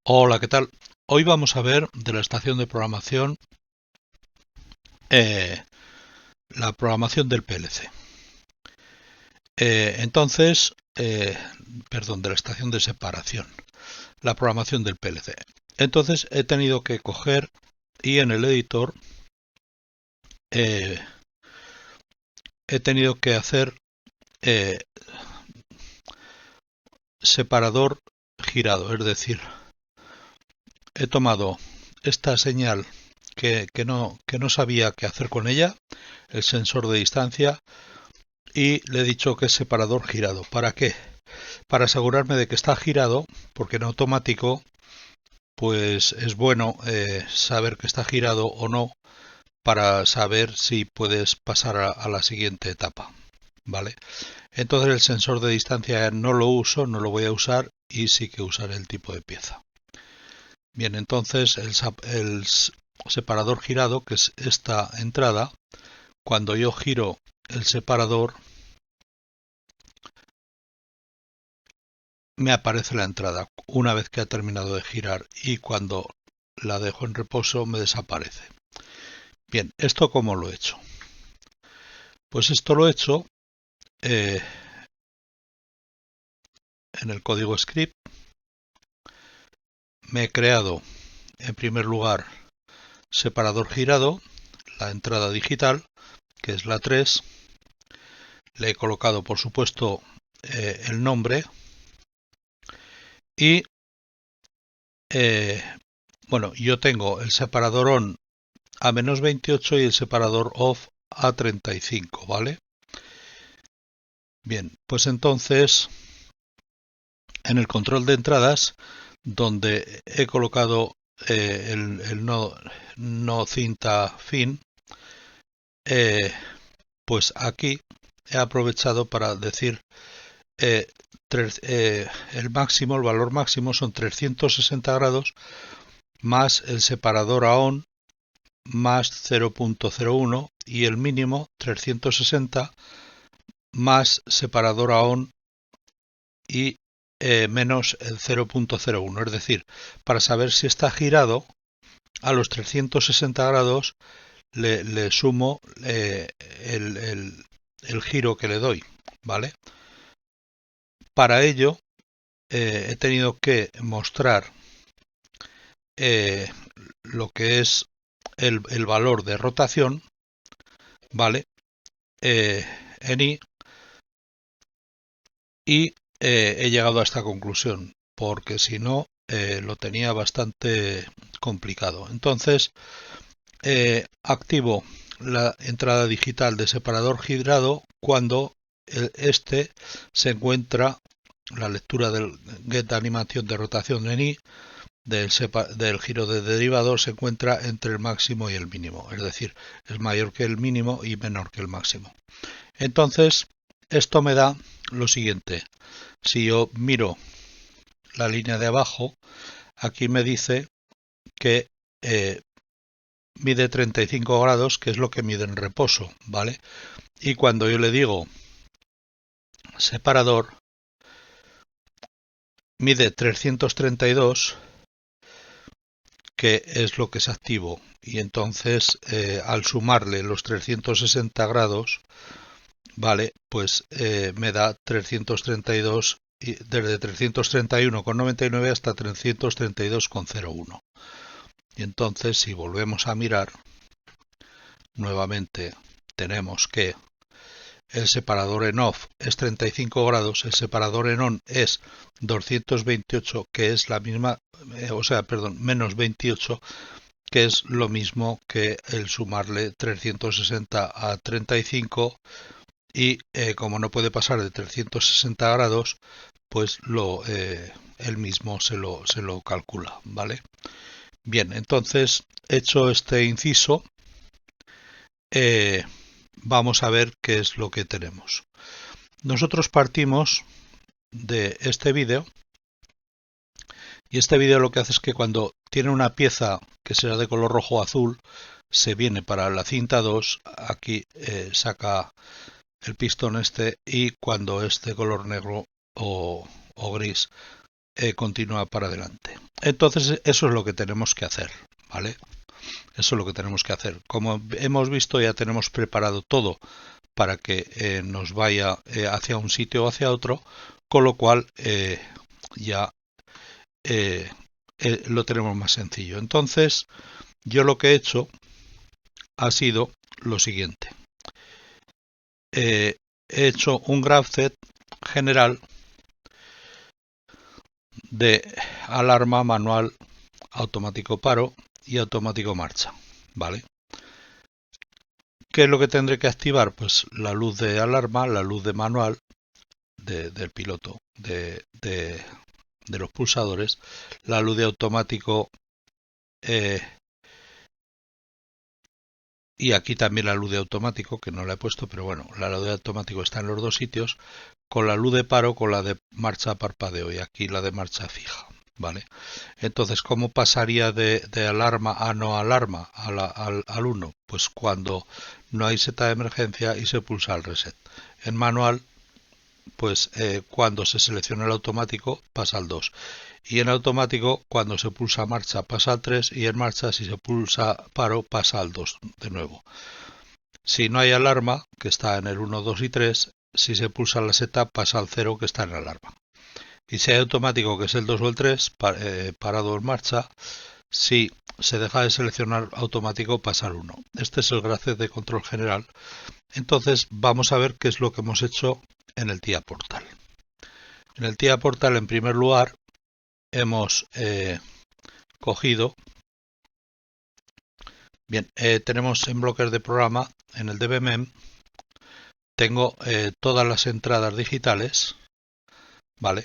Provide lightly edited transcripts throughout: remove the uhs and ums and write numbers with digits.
Hola, ¿qué tal? Hoy vamos a ver de la estación de programación eh, la programación del PLC. Entonces, perdón, de la estación de separación, la programación del PLC. Entonces he tenido que coger y en el editor eh, he tenido que hacer eh, separador girado, es decir, he tomado esta señal que no sabía qué hacer con ella, el sensor de distancia, y le he dicho que es separador girado. ¿Para qué? Para asegurarme de que está girado, porque en automático pues es bueno saber que está girado o no para saber si puedes pasar a la siguiente etapa, ¿vale? Entonces el sensor de distancia no lo uso, no lo voy a usar y sí que usaré el tipo de pieza. Bien, entonces el separador girado, que es esta entrada, cuando yo giro el separador me aparece la entrada una vez que ha terminado de girar y cuando la dejo en reposo me desaparece. Bien, ¿esto cómo lo he hecho? Pues esto lo he hecho eh, en el código script. Me he creado en primer lugar separador girado, la entrada digital, que es la 3. Le he colocado por supuesto el nombre y bueno, yo tengo el separador on a -28 y el separador off a 35, ¿vale? Bien, pues entonces en el control de entradas, donde he colocado el no cinta fin, eh, pues aquí he aprovechado para decir eh, el máximo, el valor máximo son 360 grados más el separador a on más 0.01 y el mínimo 360 más separador a on y menos el 0.01, es decir, para saber si está girado a los 360 grados le sumo el giro que le doy, ¿vale? Para ello he tenido que mostrar eh, lo que es el valor de rotación, ¿vale? En I, y he llegado a esta conclusión, porque si no lo tenía bastante complicado. Entonces activo la entrada digital de separador girado cuando este se encuentra, la lectura del get de animación de rotación en I del giro de derivador se encuentra entre el máximo y el mínimo, es decir, es mayor que el mínimo y menor que el máximo. Entonces esto me da lo siguiente: si yo miro la línea de abajo, aquí me dice que mide 35 grados, que es lo que mide en reposo, ¿vale? Y cuando yo le digo separador, mide 332, que es lo que es activo. Y entonces, al sumarle los 360 grados, ¿vale? Pues me da 332, y desde 331,99 hasta 332,01. Y entonces, si volvemos a mirar, nuevamente tenemos que el separador en off es 35 grados, el separador en on es 228, que es la misma, menos 28, que es lo mismo que el sumarle 360 a 35, y como no puede pasar de 360 grados, pues él mismo se lo calcula, ¿vale? Bien, entonces, hecho este inciso, eh, vamos a ver qué es lo que tenemos. Nosotros partimos de este vídeo, y este vídeo lo que hace es que cuando tiene una pieza que será de color rojo o azul, se viene para la cinta 2, aquí saca el pistón este, y cuando es de color negro o gris, continúa para adelante. Entonces eso es lo que tenemos que hacer, ¿vale? Eso es lo que tenemos que hacer. Como hemos visto, ya tenemos preparado todo para que nos vaya hacia un sitio o hacia otro, con lo cual ya lo tenemos más sencillo. Entonces, yo lo que he hecho ha sido lo siguiente. He hecho un graph set general de alarma, manual, automático paro y automático marcha, ¿vale? ¿Qué es lo que tendré que activar? Pues la luz de alarma, la luz de manual del piloto, de los pulsadores, la luz de automático y aquí también la luz de automático, que no la he puesto, pero bueno, la luz de automático está en los dos sitios, con la luz de paro, con la de marcha a parpadeo y aquí la de marcha fija, ¿vale? Entonces, ¿cómo pasaría de alarma a no alarma al 1? Pues cuando no hay seta de emergencia y se pulsa el reset. En manual, pues cuando se selecciona el automático pasa al 2. Y en automático, cuando se pulsa marcha pasa al 3 y en marcha, si se pulsa paro, pasa al 2 de nuevo. Si no hay alarma, que está en el 1, 2 y 3, si se pulsa la seta pasa al 0 que está en alarma. Y si hay automático, que es el 2 o el 3, parado en marcha, si se deja de seleccionar automático pasa al 1. Este es el graph de control general. Entonces vamos a ver qué es lo que hemos hecho en el TIA Portal. En el TIA Portal, en primer lugar, hemos cogido, bien, tenemos en bloques de programa, en el DBMEM, tengo todas las entradas digitales, ¿vale?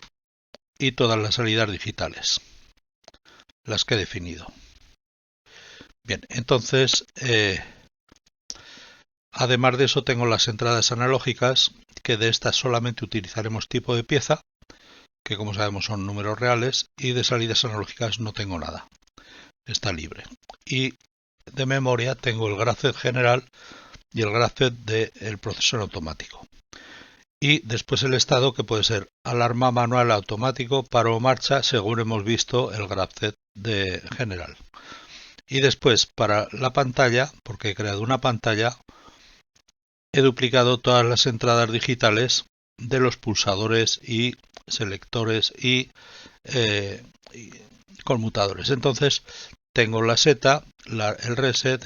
Y todas las salidas digitales, las que he definido. Bien, entonces, además de eso tengo las entradas analógicas, que de estas solamente utilizaremos tipo de pieza, que como sabemos son números reales, y de salidas analógicas no tengo nada, está libre. Y de memoria tengo el graph general y el graph del procesor automático. Y después el estado, que puede ser alarma, manual, automático, paro o marcha, según hemos visto el graph de general. Y después para la pantalla, porque he creado una pantalla, he duplicado todas las entradas digitales de los pulsadores y selectores y conmutadores. Entonces tengo la seta, el reset,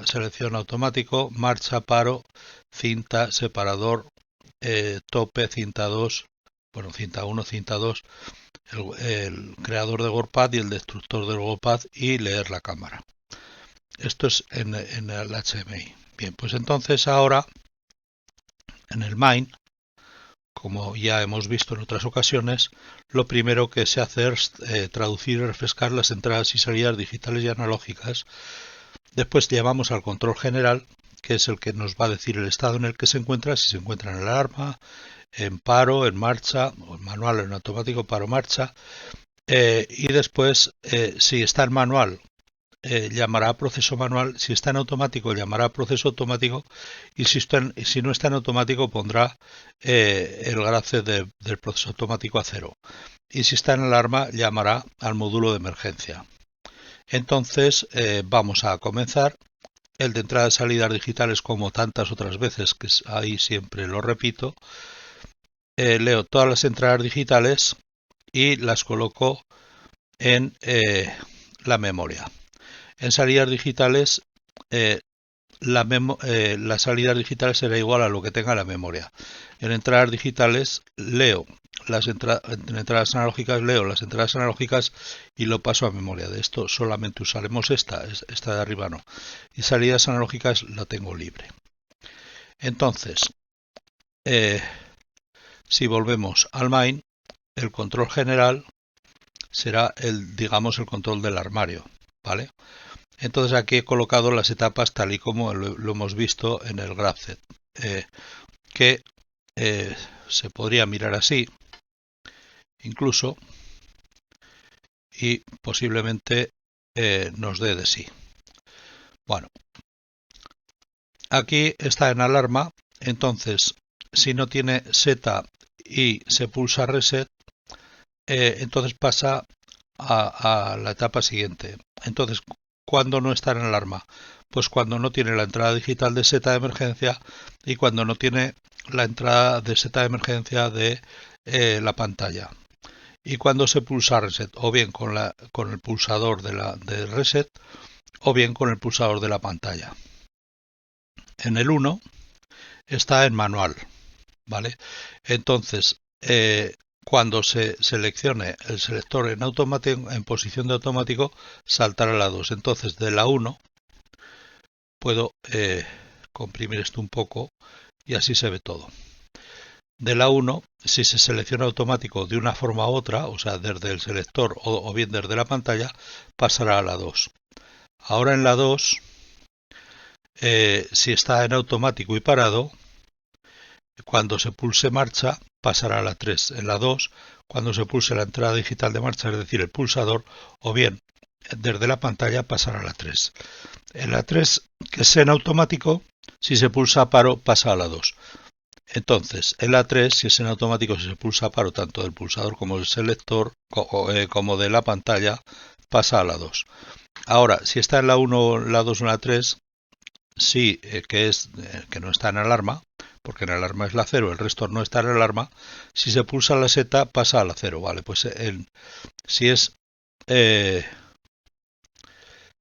selección automático, marcha, paro, cinta, separador, tope, cinta 2, bueno, cinta 1, cinta 2, el creador de WordPad y el destructor del WordPad y leer la cámara. Esto es en el HMI. Bien, pues entonces ahora en el main, como ya hemos visto en otras ocasiones, lo primero que se hace es traducir y refrescar las entradas y salidas digitales y analógicas. Después llamamos al control general, que es el que nos va a decir el estado en el que se encuentra, si se encuentra en alarma, en paro, en marcha, o en manual, en automático, paro, marcha. Y después, si está en manual, llamará a proceso manual. Si está en automático, llamará a proceso automático. Y si no está en automático, pondrá el graph del proceso automático a 0. Y si está en alarma, llamará al módulo de emergencia. Entonces, vamos a comenzar. El de entrada y salidas digitales, como tantas otras veces, que ahí siempre lo repito. Leo todas las entradas digitales y las coloco en la memoria. En salidas digitales, la salida digital será igual a lo que tenga la memoria. En entradas digitales leo en entradas analógicas leo las entradas analógicas y lo paso a memoria. De esto solamente usaremos esta de arriba no. Y salidas analógicas la tengo libre. Entonces, si volvemos al main, el control general será digamos, el control del armario, ¿vale? Entonces aquí he colocado las etapas tal y como lo hemos visto en el GraphSet, que se podría mirar así, incluso, y posiblemente nos dé de sí. Bueno, aquí está en alarma, entonces si no tiene seta y se pulsa reset, entonces pasa a la etapa siguiente. Entonces, ¿cuándo no está en alarma? Pues cuando no tiene la entrada digital de seta de emergencia y cuando no tiene la entrada de seta de emergencia de la pantalla. Y cuando se pulsa reset, o bien con el pulsador de reset, o bien con el pulsador de la pantalla. En el 1 está en manual, ¿vale? Entonces, cuando se seleccione el selector en automático, en posición de automático, saltará la 2. Entonces, de la 1 puedo comprimir esto un poco y así se ve todo. De la 1, si se selecciona automático de una forma u otra, o sea, desde el selector o bien desde la pantalla, pasará a la 2. Ahora en la 2, si está en automático y parado, cuando se pulse marcha, pasará a la 3. En la 2, cuando se pulse la entrada digital de marcha, es decir, el pulsador, o bien desde la pantalla, pasará a la 3. En la 3, que es en automático, si se pulsa paro, pasa a la 2. Entonces, en la 3, si es en automático, si se pulsa paro tanto del pulsador como del selector, como de la pantalla, pasa a la 2. Ahora, si está en la 1, la 2 o la 3, sí, que no está en alarma, porque en alarma es la 0, el resto no está en alarma. Si se pulsa la seta, pasa a la 0, ¿vale? Pues si es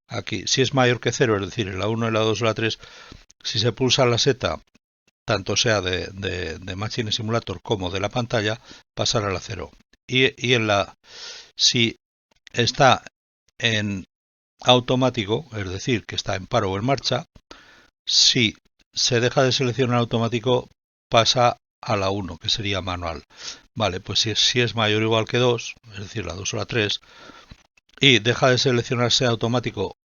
aquí, si es mayor que 0, es decir, en la 1, en la 2 o la 3, si se pulsa la seta, tanto sea de Machine Simulator como de la pantalla, pasará a la 0. Y si está en automático, es decir, que está en paro o en marcha, si se deja de seleccionar automático, pasa a la 1, que sería manual. Vale, pues si es mayor o igual que 2, es decir, la 2 o la 3, y deja de seleccionarse automático,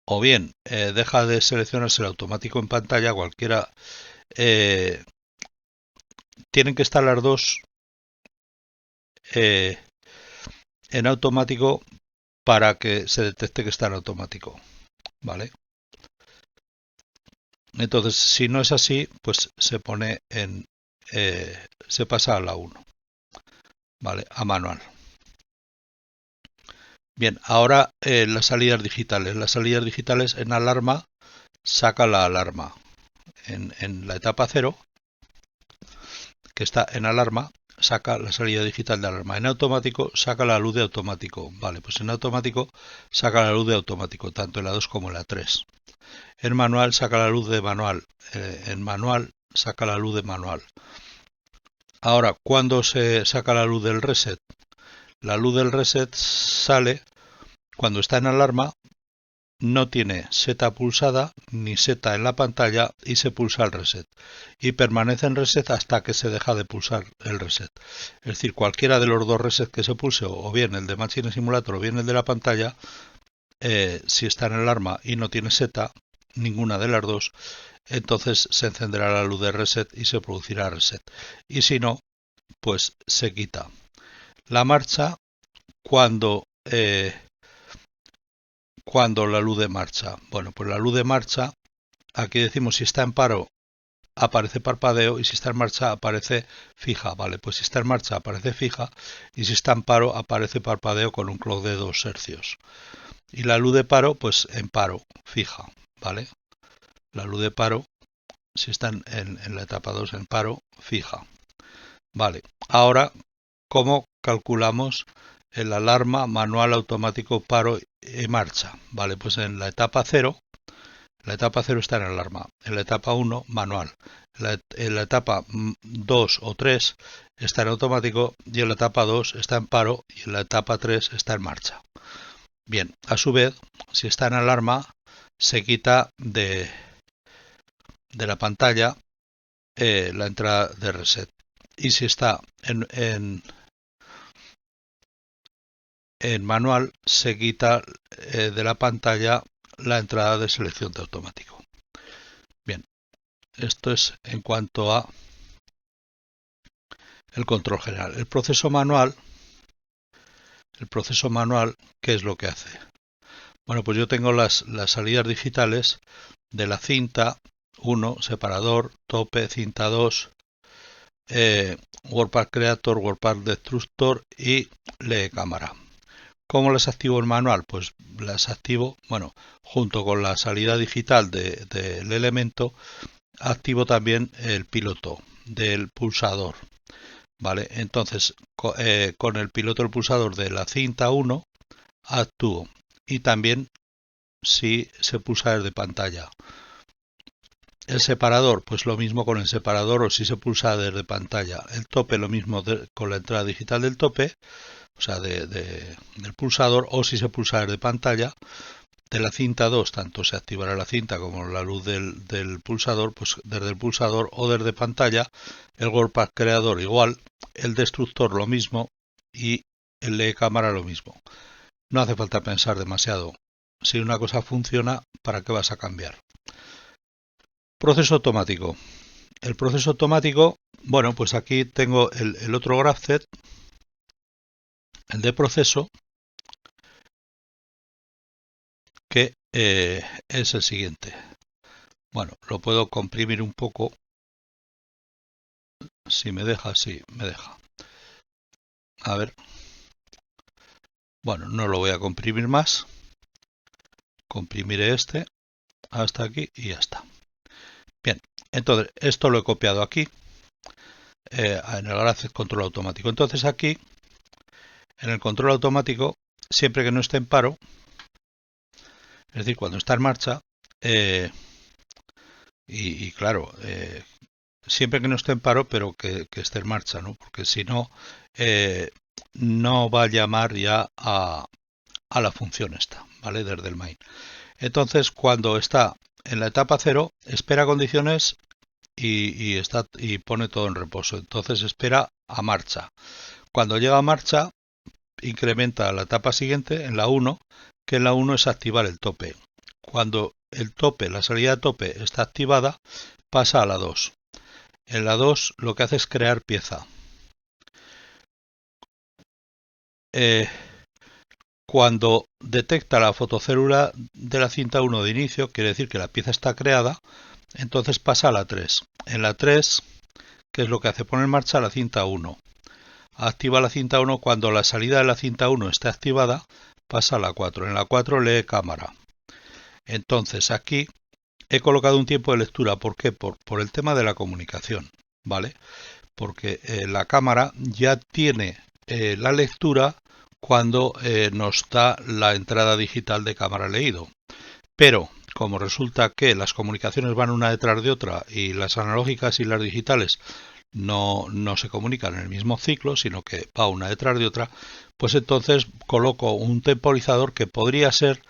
o bien deja de seleccionarse el automático en pantalla, cualquiera, tienen que estar las dos en automático para que se detecte que está en automático. ¿Vale? Entonces, si no es así, pues se pone se pasa a la 1, ¿vale? A manual. Bien, ahora las salidas digitales. Las salidas digitales en alarma saca la alarma. En la etapa 0, que está en alarma, saca la salida digital de alarma. En automático saca la luz de automático. Vale, pues en automático saca la luz de automático, tanto en la 2 como en la 3. En manual saca la luz de manual. En manual saca la luz de manual. Ahora, ¿cuándo se saca la luz del reset? La luz del reset sale cuando está en alarma, no tiene seta pulsada ni seta en la pantalla y se pulsa el reset. Y permanece en reset hasta que se deja de pulsar el reset. Es decir, cualquiera de los dos resets que se pulse, o bien el de Machine Simulator o bien el de la pantalla, si está en alarma y no tiene seta, ninguna de las dos, entonces se encenderá la luz de reset y se producirá reset. Y si no, pues se quita. La marcha cuando la luz de marcha. Bueno, pues la luz de marcha, aquí decimos si está en paro aparece parpadeo y si está en marcha aparece fija. Vale, pues si está en marcha aparece fija y si está en paro aparece parpadeo con un clock de 2 hercios. Y la luz de paro, pues en paro, fija. Vale, la luz de paro, si está en la etapa 2 en paro, fija. Vale, ahora, ¿cómo calculamos el alarma manual automático paro y marcha? Vale, pues en la etapa 0, la etapa 0 está en alarma, en la etapa 1 manual, en la etapa 2 o 3 está en automático y en la etapa 2 está en paro y en la etapa 3 está en marcha. Bien, a su vez, si está en alarma, se quita de la pantalla la entrada de reset. Y si está en manual, se quita de la pantalla la entrada de selección de automático. Bien, esto es en cuanto a el control general. El proceso manual, ¿qué es lo que hace? Bueno, pues yo tengo las salidas digitales de la cinta 1, separador, tope, cinta 2, WordPad Creator, WordPad Destructor y lee cámara. ¿Cómo las activo en manual? Pues las activo, bueno, junto con la salida digital del elemento, activo también el piloto del pulsador, ¿vale? Entonces, con el piloto del pulsador de la cinta 1 actúo, y también si se pulsa desde pantalla. El separador, pues lo mismo con el separador o si se pulsa desde pantalla. El tope, lo mismo con la entrada digital del tope, o sea, del pulsador, o si se pulsa desde pantalla. De la cinta 2, tanto se activará la cinta como la luz del pulsador, pues desde el pulsador o desde pantalla. El WordPad Creador igual, el Destructor lo mismo y el lee cámara lo mismo. No hace falta pensar demasiado. Si una cosa funciona, ¿para qué vas a cambiar? Proceso automático. El proceso automático, bueno, pues aquí tengo el otro GraphZet, el de proceso, que es el siguiente. Bueno, lo puedo comprimir un poco. Si me deja, sí, me deja. A ver. Bueno, no lo voy a comprimir más. Comprimiré este hasta aquí y ya está. Bien, entonces esto lo he copiado aquí en el GraphZet control automático. Entonces aquí, en el control automático, siempre que no esté en paro, es decir, cuando está en marcha, y claro, siempre que no esté en paro, pero que esté en marcha, ¿no? Porque si no, no va a llamar ya a la función esta, ¿vale? Desde el main. Entonces, cuando está en la etapa 0, espera condiciones y pone todo en reposo. Entonces espera a marcha. Cuando llega a marcha, incrementa la etapa siguiente, en la 1, que en la 1 es activar el tope. Cuando el tope, la salida de tope está activada, pasa a la 2. En la 2 lo que hace es crear pieza. Cuando detecta la fotocélula de la cinta 1 de inicio, quiere decir que la pieza está creada, entonces pasa a la 3. En la 3, ¿qué es lo que hace? Pone en marcha la cinta 1. Activa la cinta 1 cuando la salida de la cinta 1 está activada, pasa a la 4. En la 4 lee cámara. Entonces aquí he colocado un tiempo de lectura. ¿Por qué? Por el tema de la comunicación, ¿vale? Porque la cámara ya tiene la lectura cuando nos da la entrada digital de cámara leído. Pero como resulta que las comunicaciones van una detrás de otra y las analógicas y las digitales no se comunican en el mismo ciclo, sino que va una detrás de otra, pues entonces coloco un temporizador que podría ser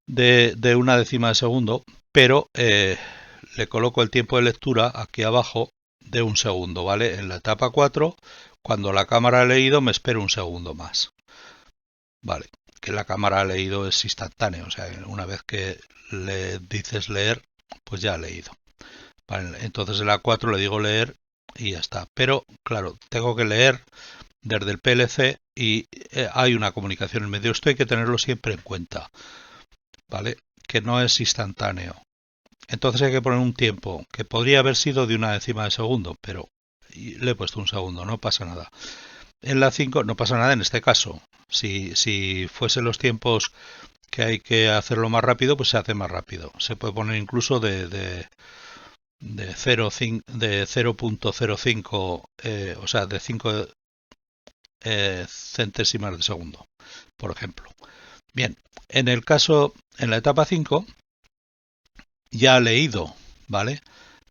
de una décima de segundo, pero le coloco el tiempo de lectura aquí abajo de un segundo, ¿vale? En la etapa 4, cuando la cámara ha leído, me espero un segundo más, ¿vale? Que la cámara ha leído es instantáneo, o sea, una vez que le dices leer, pues ya ha leído. Vale, entonces en la 4 le digo leer y ya está. Pero, claro, tengo que leer desde el PLC y hay una comunicación en medio. Esto hay que tenerlo siempre en cuenta, ¿vale? Que no es instantáneo. Entonces hay que poner un tiempo que podría haber sido de una décima de segundo, pero le he puesto un segundo, no pasa nada. En la 5 no pasa nada en este caso. Si fuesen los tiempos que hay que hacerlo más rápido, pues se hace más rápido. Se puede poner incluso de 0.05, o sea, de 5 centésimas de segundo, por ejemplo. Bien, en el caso, en la etapa 5, ya ha leído, ¿vale?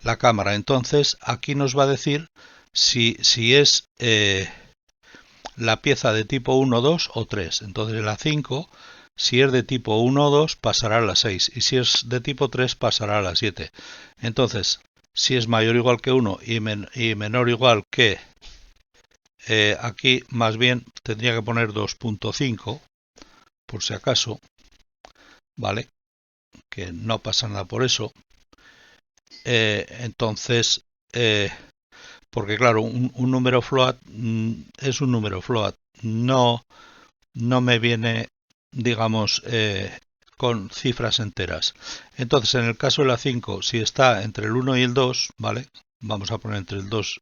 La cámara. Entonces, aquí nos va a decir si es la pieza de tipo 1, 2 o 3. Entonces, en la 5, si es de tipo 1 o 2, pasará a la 6. Y si es de tipo 3, pasará a la 7. Entonces, si es mayor o igual que 1 y menor o igual que aquí, más bien tendría que poner 2.5, por si acaso, ¿vale? Que no pasa nada por eso. Entonces, porque claro, un número float es un número float, no me viene, digamos, con cifras enteras. Entonces, en el caso de la 5, si está entre el 1 y el 2, ¿vale? vamos a poner entre el 2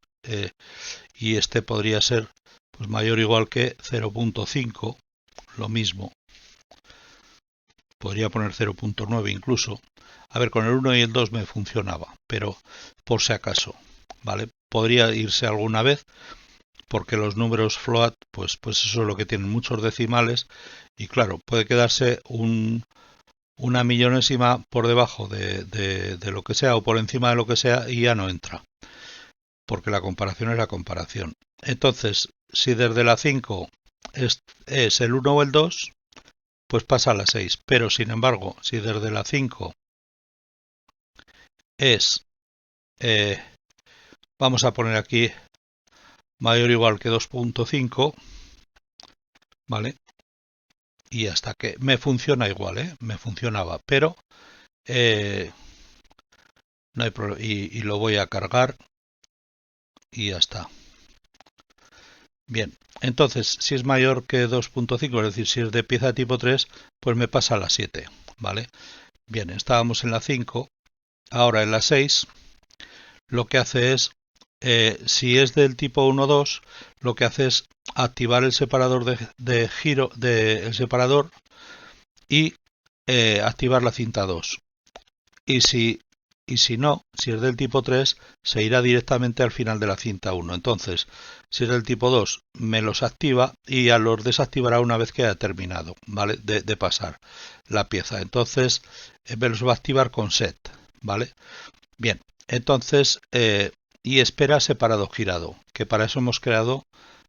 y este podría ser pues mayor o igual que 0.5, lo mismo. Podría poner 0.9 incluso. A ver, con el 1 y el 2 me funcionaba, pero por si acaso, ¿vale? Podría irse alguna vez, porque los números float, pues eso es lo que tienen, muchos decimales, y claro, puede quedarse una millonésima por debajo de lo que sea o por encima de lo que sea y ya no entra, porque la comparación es la comparación. Entonces, si desde la 5 es el 1 o el 2, pues pasa a la 6. Pero sin embargo, si desde la 5 es, vamos a poner aquí mayor o igual que 2.5, ¿vale? Y hasta que me funciona igual, me funcionaba, pero no hay problema. Y lo voy a cargar y ya está. Bien, entonces, si es mayor que 2.5, es decir, si es de pieza tipo 3, pues me pasa a la 7, ¿vale? Bien, estábamos en la 5, ahora en la 6, lo que hace es, si es del tipo 1-2, lo que hace es activar el separador de giro, el separador, y activar la cinta 2. Y si no, si es del tipo 3, se irá directamente al final de la cinta 1. Entonces, si es del tipo 2, me los activa y ya los desactivará una vez que haya terminado, ¿vale? De pasar la pieza. Entonces, me los va a activar con set, ¿vale? Bien, entonces, y espera separado girado, que para eso hemos creado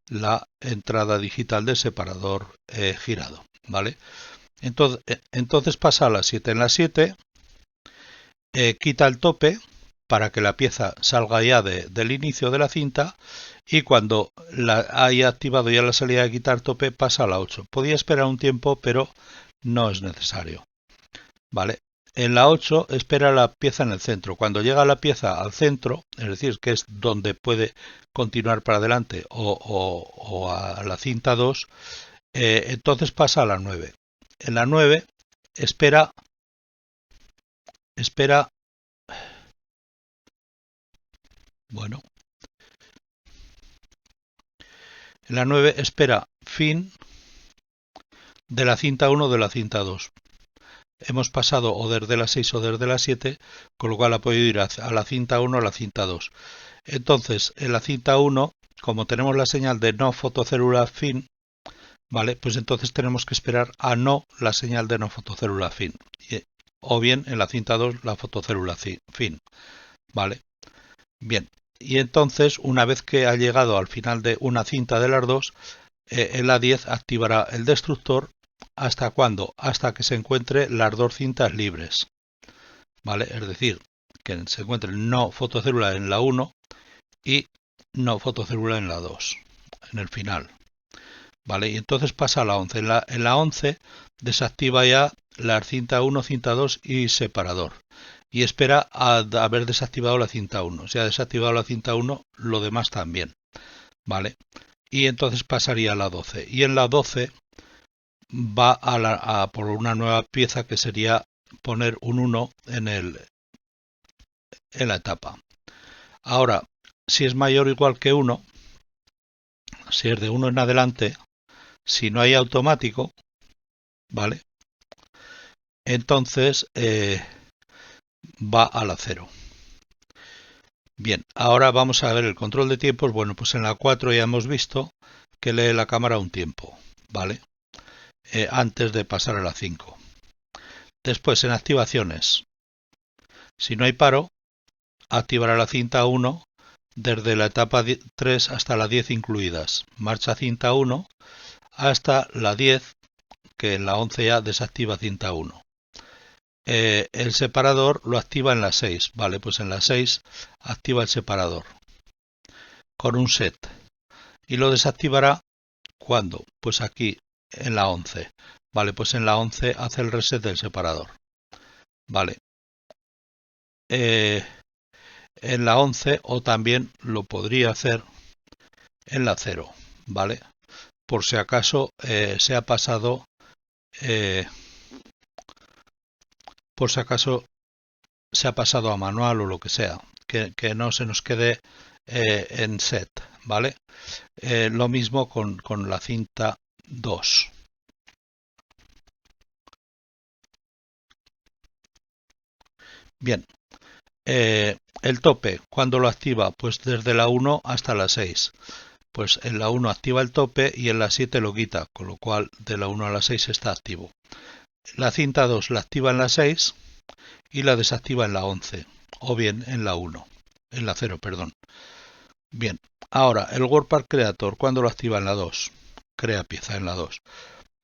la entrada digital de separador girado, ¿vale? Entonces pasa a la 7. En la 7 quita el tope para que la pieza salga ya del inicio de la cinta, y cuando la haya activado ya la salida de quitar tope pasa a la 8. Podía esperar un tiempo, pero no es necesario, ¿vale? En la 8 espera la pieza en el centro. Cuando llega la pieza al centro, es decir, que es donde puede continuar para adelante o a la cinta 2, entonces pasa a la 9. En la 9 espera, bueno, en la 9 espera fin de la cinta 1 de la cinta 2. Hemos pasado o desde la 6 o desde la 7, con lo cual ha podido ir a la cinta 1 o a la cinta 2. Entonces, en la cinta 1, como tenemos la señal de no fotocélula fin, ¿vale? Pues entonces tenemos que esperar a no la señal de no fotocélula fin. O bien en la cinta 2 la fotocélula fin, ¿vale? Bien, y entonces una vez que ha llegado al final de una cinta de las dos, en la 10 activará el destructor. ¿Hasta cuándo? Hasta que se encuentre las dos cintas libres, ¿vale? Es decir, que se encuentre no fotocélula en la 1 y no fotocélula en la 2, en el final, ¿vale? Y entonces pasa a la 11. En la 11 desactiva ya la cinta 1, cinta 2 y separador. Y espera a haber desactivado la cinta 1. Si ha desactivado la cinta 1, lo demás también, ¿vale? Y entonces pasaría a la 12. Y en la 12 va a por una nueva pieza, que sería poner un 1 en la etapa. Ahora, si es mayor o igual que 1, si es de 1 en adelante, si no hay automático, ¿vale? Entonces va a la 0. Bien, ahora vamos a ver el control de tiempos. Bueno, pues en la 4 ya hemos visto que lee la cámara un tiempo, ¿vale? Antes de pasar a la 5. Después, en activaciones, si no hay paro, activará la cinta 1 desde la etapa 3 hasta la 10 incluidas. Marcha cinta 1 hasta la 10, que en la 11 ya desactiva cinta 1. El separador lo activa en la 6. Vale, pues en la 6 activa el separador con un set. Y lo desactivará ¿cuándo? Pues aquí en la 11. Vale, pues en la 11 hace el reset del separador. Vale. En la 11, o también lo podría hacer en la 0. Vale. Por si acaso se ha pasado, por si acaso se ha pasado a manual o lo que sea, que no se nos quede en set, ¿vale? Lo mismo con la cinta 2. Bien, el tope, ¿cuándo lo activa? Pues desde la 1 hasta la 6. Pues en la 1 activa el tope y en la 7 lo quita, con lo cual de la 1 a la 6 está activo. La cinta 2 la activa en la 6 y la desactiva en la 11, o bien en la 1, en la 0, perdón. Bien, ahora el Worldpack Creator, ¿cuándo lo activa? En la 2, crea pieza en la 2.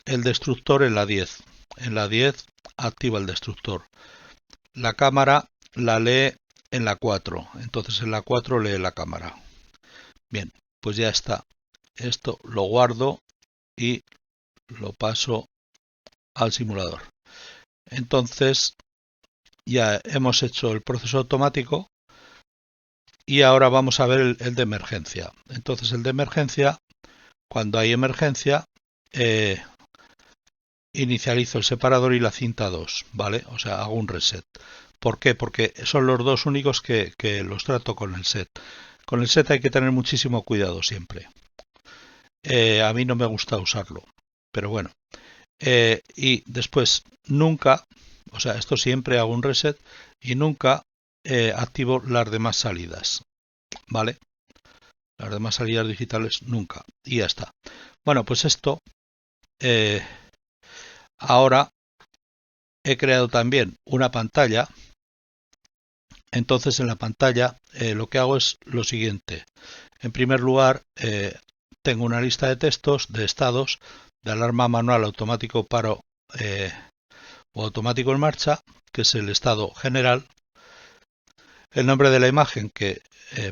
El destructor en la 10, en la 10 activa el destructor. La cámara la lee en la 4, entonces en la 4 lee la cámara. Bien, pues ya está. Esto lo guardo y lo paso al simulador. Entonces ya hemos hecho el proceso automático y ahora vamos a ver el de emergencia. Entonces el de emergencia, cuando hay emergencia, inicializo el separador y la cinta 2, ¿vale? O sea, hago un reset. ¿Por qué? Porque son los dos únicos que los trato con el set. Con el set hay que tener muchísimo cuidado siempre. A mí no me gusta usarlo, pero bueno. Y después nunca, o sea, esto siempre hago un reset y nunca activo las demás salidas, ¿vale? Las demás salidas digitales nunca. Y ya está. Bueno, pues esto ahora he creado también una pantalla. Entonces en la pantalla lo que hago es lo siguiente. En primer lugar, tengo una lista de textos, de estados, de alarma manual, automático, paro o automático en marcha, que es el estado general. El nombre de la imagen, que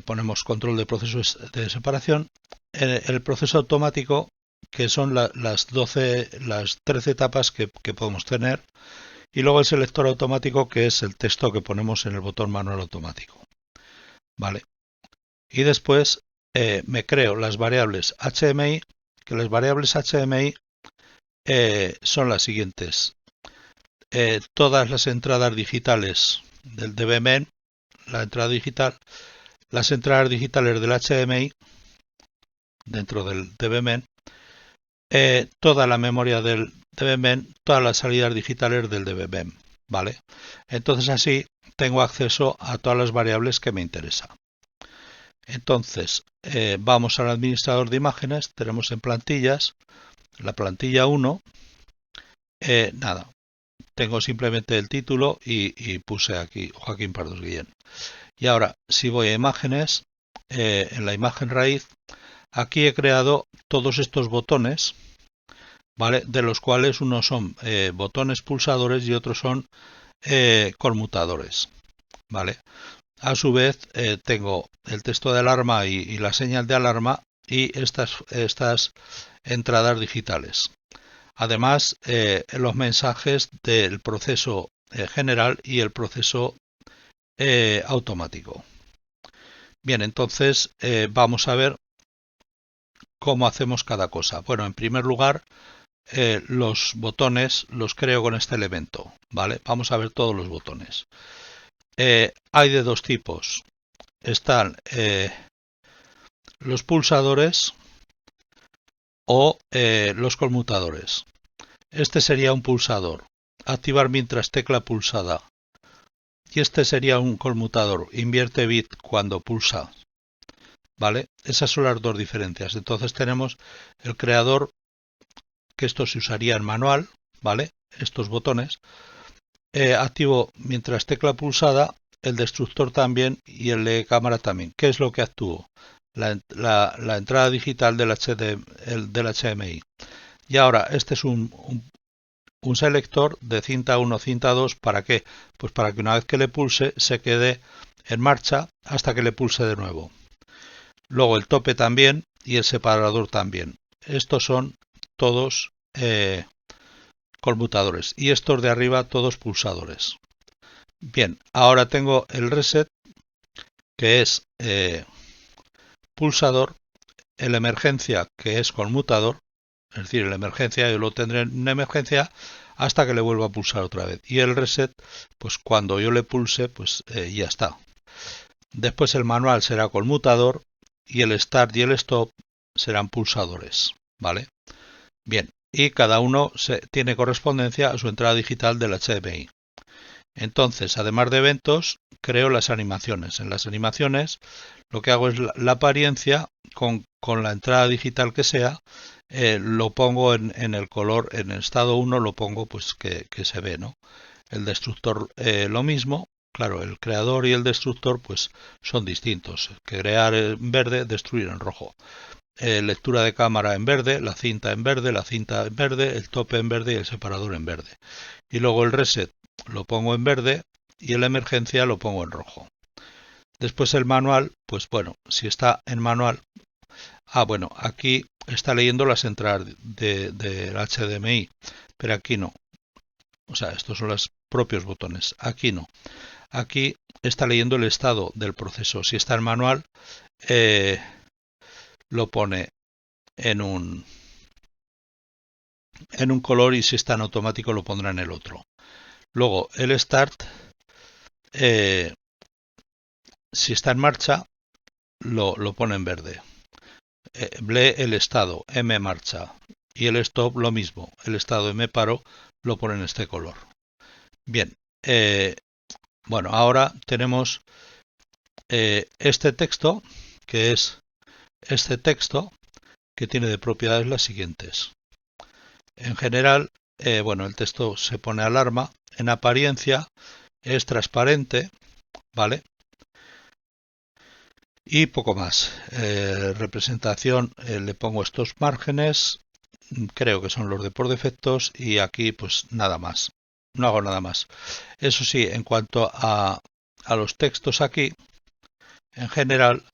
ponemos control de procesos de separación. El proceso automático, que son las 13 etapas que podemos tener. Y luego el selector automático, que es el texto que ponemos en el botón manual automático. ¿Vale? Y después me creo las variables HMI, que las variables HMI son las siguientes. Todas las entradas digitales del DBMen, la entrada digital, las entradas digitales del HMI dentro del DBMen, toda la memoria del DBMen, todas las salidas digitales del DBMen, ¿vale? Entonces así tengo acceso a todas las variables que me interesan. Entonces vamos al administrador de imágenes, tenemos en plantillas, la plantilla 1, nada, tengo simplemente el título y puse aquí Joaquín Pardos Guillén. Y ahora, si voy a imágenes, en la imagen raíz, aquí he creado todos estos botones, ¿vale? De los cuales unos son botones pulsadores y otros son conmutadores, ¿vale? A su vez, tengo el texto de alarma y la señal de alarma y estas entradas digitales. Además, los mensajes del proceso general y el proceso automático. Bien, entonces vamos a ver cómo hacemos cada cosa. Bueno, en primer lugar, los botones los creo con este elemento, ¿vale? Vamos a ver todos los botones. Hay de dos tipos. Están los pulsadores o los conmutadores. Este sería un pulsador, activar mientras tecla pulsada. Y este sería un conmutador, invierte bit cuando pulsa. ¿Vale? Esas son las dos diferencias. Entonces tenemos el creador, que esto se usaría en manual, ¿vale? Estos botones. Activo mientras tecla pulsada, el destructor también y el de cámara también. ¿Qué es lo que actúo? La entrada digital del HMI. Y ahora, este es un selector de cinta 1, cinta 2, ¿para qué? Pues para que una vez que le pulse se quede en marcha hasta que le pulse de nuevo. Luego el tope también y el separador también. Estos son todos conmutadores y estos de arriba todos pulsadores. Bien, ahora tengo el reset, que es pulsador, el emergencia, que es conmutador, es decir, el emergencia yo lo tendré en emergencia hasta que le vuelva a pulsar otra vez. Y el reset, pues cuando yo le pulse, pues ya está. Después el manual será conmutador y el start y el stop serán pulsadores, ¿vale? Bien, y cada uno tiene correspondencia a su entrada digital del HDMI. Entonces, además de eventos, creo las animaciones. En las animaciones lo que hago es la apariencia con la entrada digital que sea, lo pongo en el color, en el estado 1 lo pongo pues que se ve, ¿no? El destructor lo mismo, claro, el creador y el destructor pues son distintos. Crear en verde, destruir en rojo. Lectura de cámara en verde, la cinta en verde, el tope en verde y el separador en verde. Y luego el reset lo pongo en verde y el emergencia lo pongo en rojo. Después el manual, pues bueno, si está en manual, bueno, aquí está leyendo las entradas del HDMI, pero aquí no. O sea, estos son los propios botones. Aquí no. Aquí está leyendo el estado del proceso. Si está en manual, lo pone en un color y si está en automático lo pondrá en el otro. Luego el start, si está en marcha, lo pone en verde. Lee el estado, M marcha. Y el stop lo mismo. El estado M paro lo pone en este color. Bien. Bueno, ahora tenemos este texto, que es este texto, que tiene de propiedades las siguientes. En general, bueno, el texto se pone alarma. En apariencia es transparente, ¿vale? Y poco más. Representación, le pongo estos márgenes, creo que son los de por defectos, y aquí pues nada más. No hago nada más. Eso sí, en cuanto a los textos aquí, en general,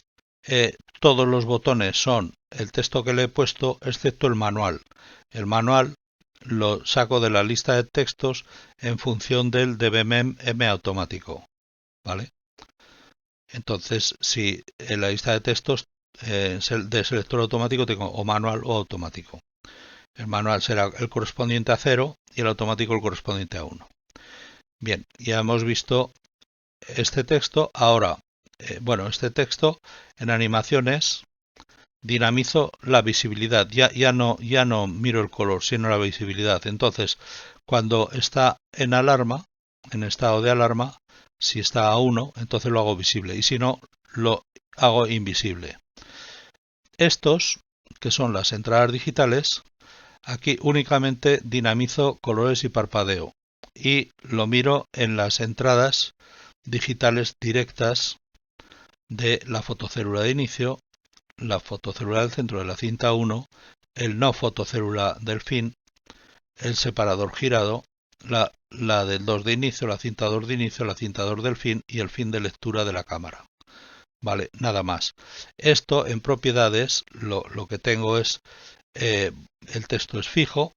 todos los botones son el texto que le he puesto, excepto el manual. El manual lo saco de la lista de textos en función del dbmem m automático, ¿vale? Entonces, si en la lista de textos de selector automático tengo o manual o automático. El manual será el correspondiente a 0 y el automático el correspondiente a 1. Bien, ya hemos visto este texto. Ahora, bueno, este texto en animaciones dinamizo la visibilidad. Ya no miro el color, sino la visibilidad. Entonces, cuando está en alarma, en estado de alarma, si está a 1, entonces lo hago visible. Y si no, lo hago invisible. Estos, que son las entradas digitales, aquí únicamente dinamizo colores y parpadeo. Y lo miro en las entradas digitales directas de la fotocélula de inicio, la fotocélula del centro de la cinta 1, el no fotocélula del fin, el separador girado, la del 2 de inicio, la cinta 2 de inicio, la cinta 2 del fin y el fin de lectura de la cámara. Vale, nada más. Esto en propiedades lo que tengo es el texto es fijo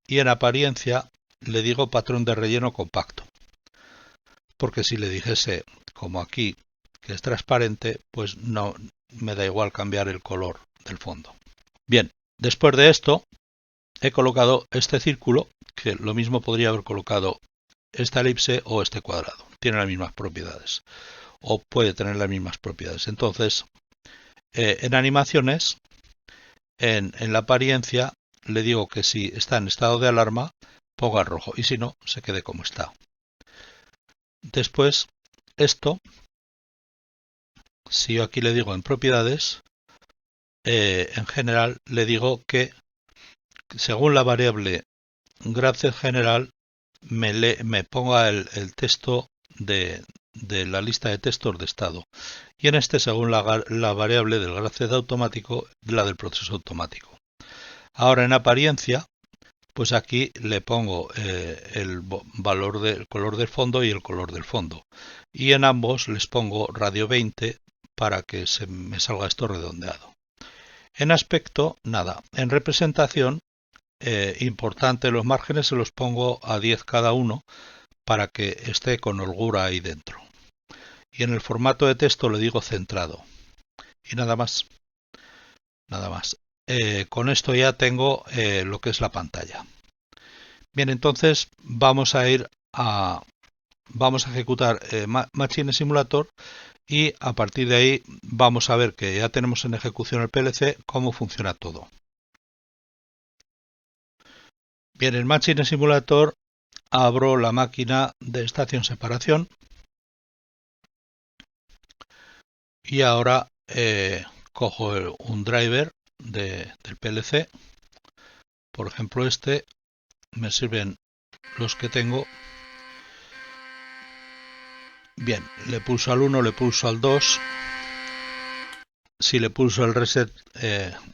y en apariencia le digo patrón de relleno compacto. Porque si le dijese como aquí que es transparente, pues no me da igual cambiar el color del fondo. Bien, después de esto he colocado este círculo, que lo mismo podría haber colocado esta elipse o este cuadrado. Tiene las mismas propiedades o puede tener las mismas propiedades. Entonces, en animaciones, en la apariencia, le digo que si está en estado de alarma, ponga rojo y si no, se quede como está. Después, esto, si yo aquí le digo en propiedades, en general le digo que según la variable graph general me ponga el texto de la lista de textos de estado y en este según la variable del graph automático la del proceso automático. Ahora en apariencia pues aquí le pongo el valor del color del fondo y el color del fondo y en ambos les pongo radio 20 para que se me salga esto redondeado. En aspecto nada, en representación importante los márgenes se los pongo a 10 cada uno para que esté con holgura ahí dentro. Y en el formato de texto le digo centrado. Y nada más. Nada más. Con esto ya tengo lo que es la pantalla. Bien, entonces vamos a ir a vamos a ejecutar Machine Simulator y a partir de ahí vamos a ver que ya tenemos en ejecución el PLC, cómo funciona todo. Bien, en Machine Simulator abro la máquina de estación separación y ahora cojo un driver del PLC. Por ejemplo, este me sirven los que tengo. Bien, le pulso al 1, le pulso al 2. Si le pulso el reset,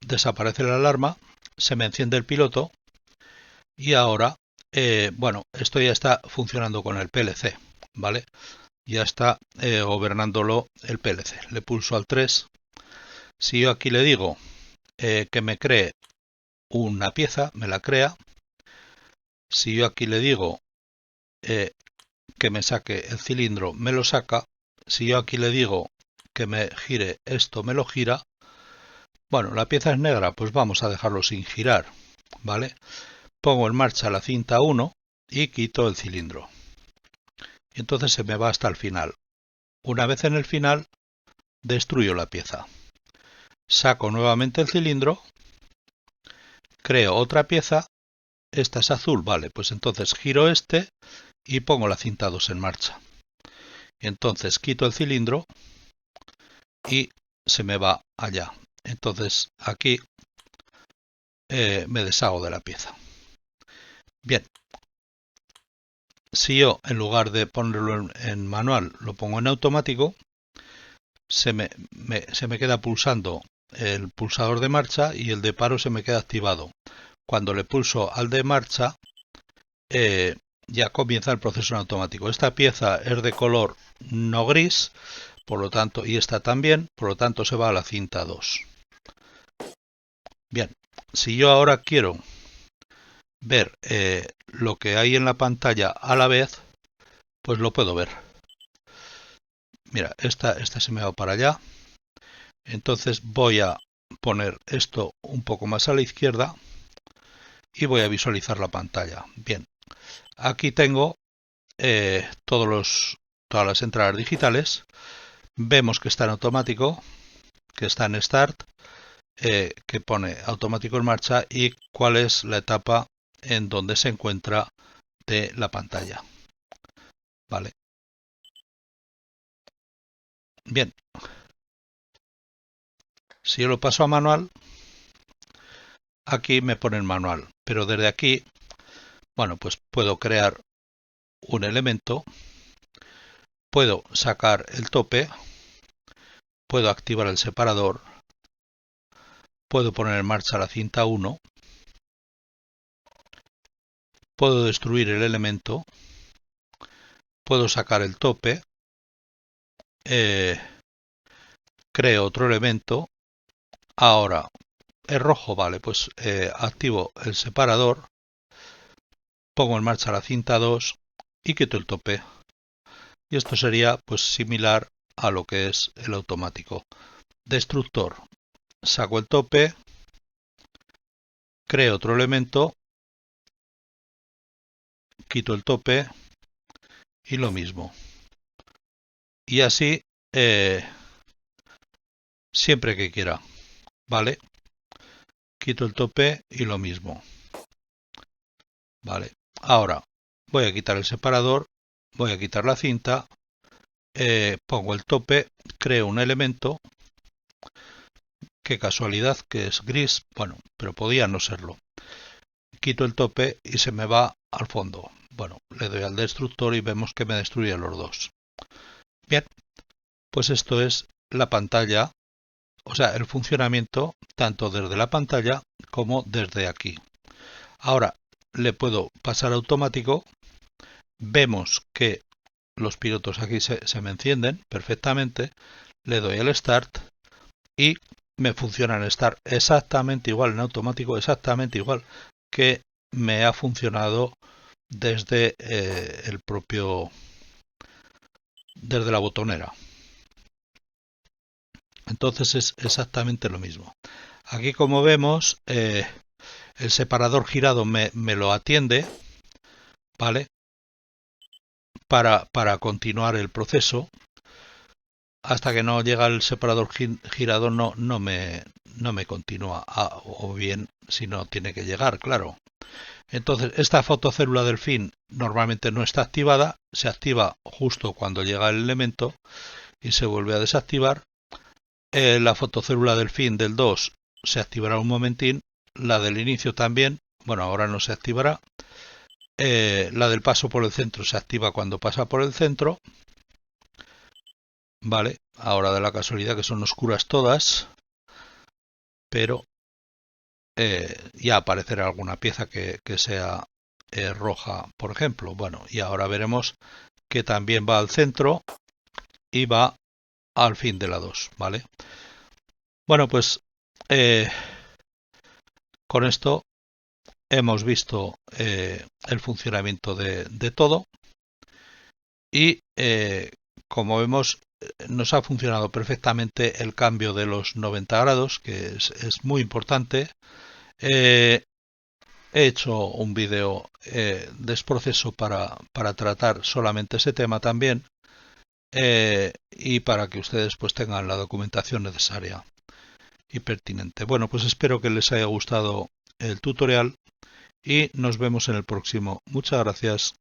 desaparece la alarma, se me enciende el piloto y ahora, bueno, esto ya está funcionando con el PLC, ¿vale? Ya está gobernándolo el PLC. Le pulso al 3. Si yo aquí le digo que me cree una pieza, me la crea. Si yo aquí le digo que me saque el cilindro, me lo saca. Si yo aquí le digo que me gire esto, me lo gira. Bueno, la pieza es negra, pues vamos a dejarlo sin girar, ¿vale? Pongo en marcha la cinta 1 y quito el cilindro. Y entonces se me va hasta el final. Una vez en el final, destruyo la pieza. Saco nuevamente el cilindro, creo otra pieza, esta es azul, vale, pues entonces giro este y pongo la cinta 2 en marcha. Y entonces quito el cilindro y se me va allá. Entonces aquí me deshago de la pieza. Bien, si yo en lugar de ponerlo en manual lo pongo en automático, se me queda pulsando el pulsador de marcha y el de paro se me queda activado. Cuando le pulso al de marcha, ya comienza el proceso en automático. Esta pieza es de color no gris, por lo tanto, y esta también, por lo tanto se va a la cinta 2. Bien, si yo ahora quiero ver lo que hay en la pantalla a la vez, pues lo puedo ver. Mira, esta se me va para allá. Entonces voy a poner esto un poco más a la izquierda y voy a visualizar la pantalla. Bien, aquí tengo todas las entradas digitales. Vemos que está en automático, que está en Start, que pone automático en marcha y cuál es la etapa en donde se encuentra de la pantalla. Vale. Bien. Si yo lo paso a manual, aquí me pone en manual, pero desde aquí, bueno, pues puedo crear un elemento, puedo sacar el tope, puedo activar el separador, puedo poner en marcha la cinta 1, puedo destruir el elemento, puedo sacar el tope, creo otro elemento. Ahora, es rojo, vale, pues activo el separador, pongo en marcha la cinta 2 y quito el tope. Y esto sería pues similar a lo que es el automático. Destructor, saco el tope, creo otro elemento, quito el tope y lo mismo. Y así siempre que quiera, ¿vale? Quito el tope y lo mismo. Vale, ahora voy a quitar el separador, voy a quitar la cinta, pongo el tope, creo un elemento, qué casualidad que es gris, bueno, pero podía no serlo. Quito el tope y se me va al fondo. Bueno, le doy al destructor y vemos que me destruye los dos. Bien, pues esto es la pantalla, o sea, el funcionamiento tanto desde la pantalla como desde aquí. Ahora le puedo pasar automático. Vemos que los pilotos aquí se me encienden perfectamente. Le doy al Start y me funciona en Start exactamente igual, en automático, exactamente igual que me ha funcionado desde desde la botonera. Entonces es exactamente lo mismo. Aquí, como vemos, el separador girado me lo atiende, ¿vale? para continuar el proceso. Hasta que no llega el separador girado no me continúa, o bien si no tiene que llegar, claro. Entonces esta fotocélula del fin normalmente no está activada, se activa justo cuando llega el elemento y se vuelve a desactivar. La fotocélula del fin del 2 se activará un momentín, la del inicio también, bueno, ahora no se activará. La del paso por el centro se activa cuando pasa por el centro. Vale, ahora de la casualidad que son oscuras todas, pero ya aparecerá alguna pieza que sea roja, por ejemplo. Bueno, y ahora veremos que también va al centro y va al fin de la 2, ¿vale? Bueno, pues con esto hemos visto el funcionamiento de todo y como vemos nos ha funcionado perfectamente el cambio de los 90 grados, que es muy importante. He hecho un vídeo desproceso para tratar solamente ese tema también, y para que ustedes pues tengan la documentación necesaria y pertinente. Bueno, pues espero que les haya gustado el tutorial y nos vemos en el próximo. Muchas gracias.